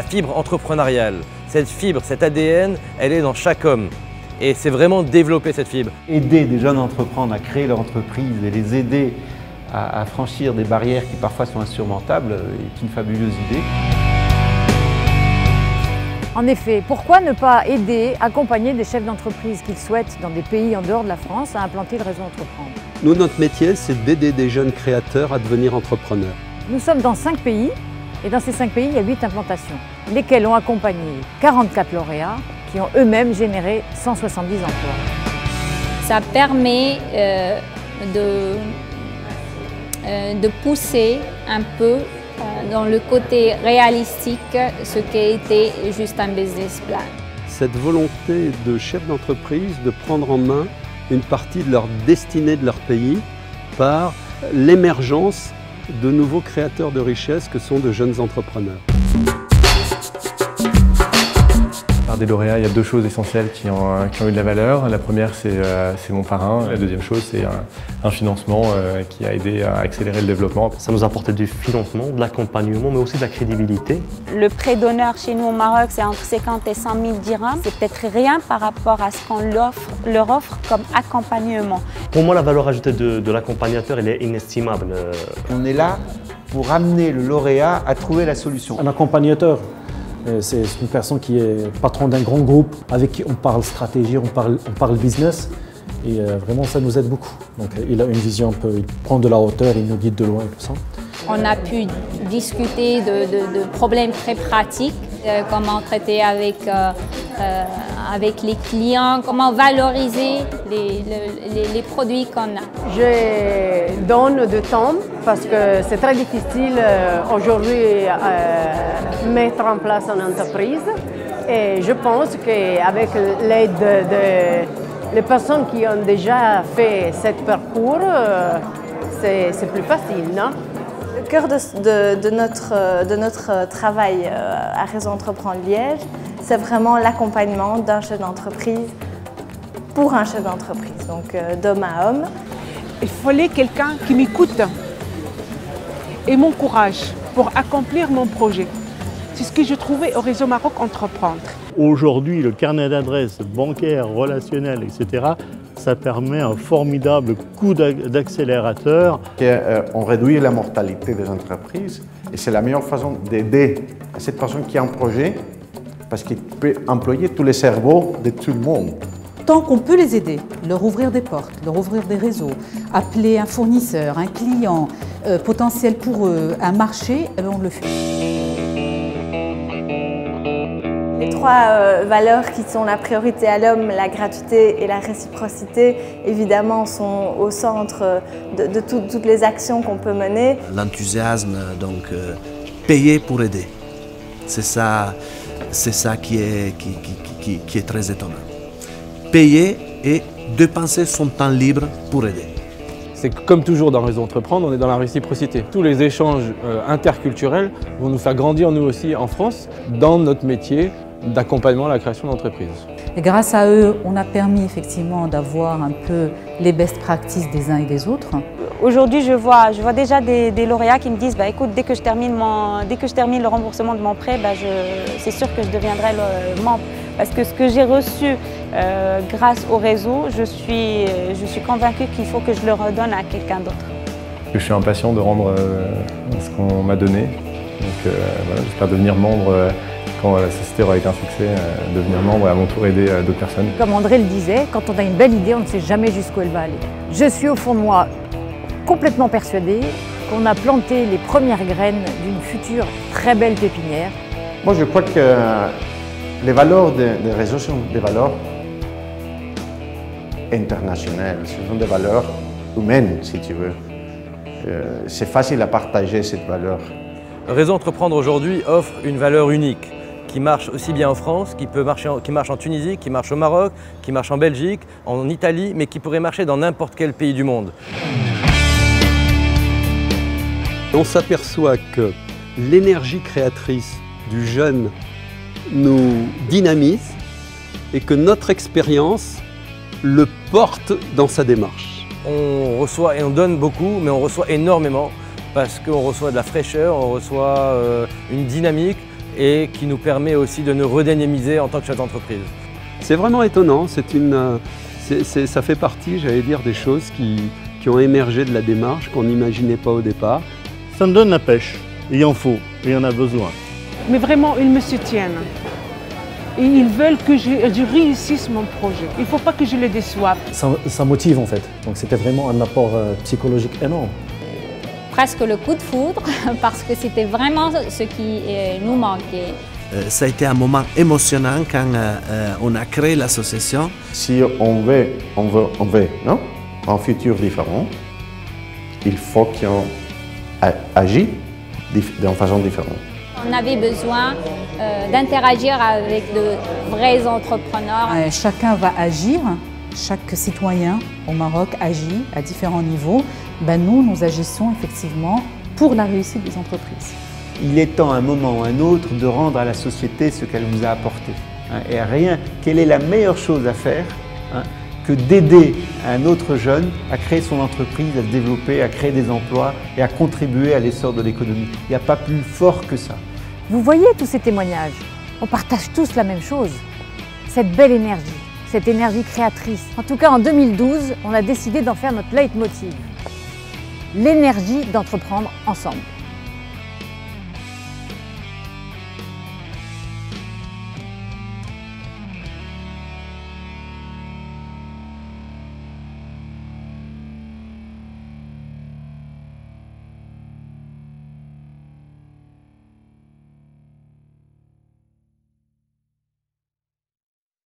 la fibre entrepreneuriale. Cette fibre, cet ADN, elle est dans chaque homme. Et c'est vraiment développer cette fibre. Aider des jeunes entrepreneurs à créer leur entreprise et les aider à franchir des barrières qui parfois sont insurmontables est une fabuleuse idée. En effet, pourquoi ne pas aider, accompagner des chefs d'entreprise qu'ils souhaitent dans des pays en dehors de la France à implanter le réseau Entreprendre? Nous, notre métier, c'est d'aider des jeunes créateurs à devenir entrepreneurs. Nous sommes dans 5 pays et dans ces 5 pays, il y a 8 implantations, lesquelles ont accompagné 44 lauréats qui ont eux-mêmes généré 170 emplois. Ça permet de pousser un peu dans le côté réalistique ce qui a été juste un business plan. Cette volonté de chefs d'entreprise de prendre en main une partie de leur destinée de leur pays par l'émergence de nouveaux créateurs de richesse que sont de jeunes entrepreneurs. Par des lauréats, il y a 2 choses essentielles qui ont eu de la valeur. La première, c'est mon parrain. La deuxième chose, c'est un financement qui a aidé à accélérer le développement. Ça nous a apporté du financement, de l'accompagnement, mais aussi de la crédibilité. Le prêt d'honneur chez nous au Maroc, c'est entre 50 et 100 000 dirhams. C'est peut-être rien par rapport à ce qu'on leur offre comme accompagnement. Pour moi, la valeur ajoutée de l'accompagnateur, elle est inestimable. On est là pour amener le lauréat à trouver la solution. Un accompagnateur, c'est une personne qui est patron d'un grand groupe, avec qui on parle stratégie, on parle business. Et vraiment, ça nous aide beaucoup. Donc, il a une vision, il prend de la hauteur, il nous guide de loin et tout ça. On a pu discuter de problèmes très pratiques, comment traiter avec les clients, comment valoriser les produits qu'on a. Je donne du temps parce que c'est très difficile aujourd'hui mettre en place une entreprise. Et je pense qu'avec l'aide des personnes qui ont déjà fait ce parcours, c'est plus facile, non? Le cœur de notre travail à Réseau Entreprendre Liège, c'est vraiment l'accompagnement d'un chef d'entreprise pour un chef d'entreprise, donc d'homme à homme. Il fallait quelqu'un qui m'écoute et m'encourage pour accomplir mon projet. C'est ce que je trouvais au Réseau Maroc Entreprendre. Aujourd'hui, le carnet d'adresses bancaire, relationnel, etc., ça permet un formidable coup d'accélérateur. On réduit la mortalité des entreprises et c'est la meilleure façon d'aider cette personne qui a un projet parce qu'il peut employer tous les cerveaux de tout le monde. Tant qu'on peut les aider, leur ouvrir des portes, leur ouvrir des réseaux, appeler un fournisseur, un client potentiel pour eux, un marché, on le fait. Les 3 valeurs qui sont la priorité à l'homme, la gratuité et la réciprocité, évidemment, sont au centre de toutes les actions qu'on peut mener. L'enthousiasme, donc payer pour aider, c'est ça qui est très étonnant. Payer et dépenser son temps libre pour aider. C'est comme toujours dans Réseau Entreprendre, on est dans la réciprocité. Tous les échanges interculturels vont nous faire grandir nous aussi en France dans notre métier d'accompagnement à la création d'entreprises. Et grâce à eux, on a permis effectivement d'avoir un peu les best practices des uns et des autres. Aujourd'hui, je vois déjà des lauréats qui me disent écoute, dès que je termine le remboursement de mon prêt, c'est sûr que je deviendrai le membre. Parce que ce que j'ai reçu grâce au réseau, je suis convaincue qu'il faut que je le redonne à quelqu'un d'autre. Je suis impatient de rendre ce qu'on m'a donné. Donc voilà, j'espère devenir membre quand la société aura été un succès, devenir membre et à mon tour aider d'autres personnes. Comme André le disait, quand on a une belle idée, on ne sait jamais jusqu'où elle va aller. Je suis au fond de moi complètement persuadée qu'on a planté les premières graines d'une future très belle pépinière. Moi, je crois que les valeurs des réseaux sont des valeurs internationales, ce sont des valeurs humaines, si tu veux. C'est facile à partager cette valeur. Réseau Entreprendre aujourd'hui offre une valeur unique qui marche aussi bien en France, qui marche en Tunisie, qui marche au Maroc, qui marche en Belgique, en Italie, mais qui pourrait marcher dans n'importe quel pays du monde. On s'aperçoit que l'énergie créatrice du jeune nous dynamise et que notre expérience le porte dans sa démarche. On reçoit et on donne beaucoup, mais on reçoit énormément parce qu'on reçoit de la fraîcheur, on reçoit une dynamique et qui nous permet aussi de nous redynamiser en tant que chef d'entreprise. C'est vraiment étonnant, ça fait partie, j'allais dire, des choses qui ont émergé de la démarche, qu'on n'imaginait pas au départ. Ça me donne la pêche, il en faut, il y en a besoin. Mais vraiment, ils me soutiennent. Et ils veulent que je réussisse mon projet. Il ne faut pas que je les déçoive. Ça motive en fait, donc c'était vraiment un apport psychologique énorme. Presque le coup de foudre, parce que c'était vraiment ce qui nous manquait. Ça a été un moment émotionnant quand on a créé l'association. Si on veut non? Un futur différent, il faut qu'on agisse d'une façon différente. On avait besoin d'interagir avec de vrais entrepreneurs. Chacun va agir, chaque citoyen au Maroc agit à différents niveaux. Nous agissons effectivement pour la réussite des entreprises. Il est temps, à un moment ou à un autre, de rendre à la société ce qu'elle vous a apporté. Et rien, quelle est la meilleure chose à faire que d'aider un autre jeune à créer son entreprise, à se développer, à créer des emplois et à contribuer à l'essor de l'économie. Il n'y a pas plus fort que ça. Vous voyez tous ces témoignages, on partage tous la même chose, cette belle énergie, cette énergie créatrice. En tout cas, en 2012, on a décidé d'en faire notre leitmotiv. L'énergie d'entreprendre ensemble.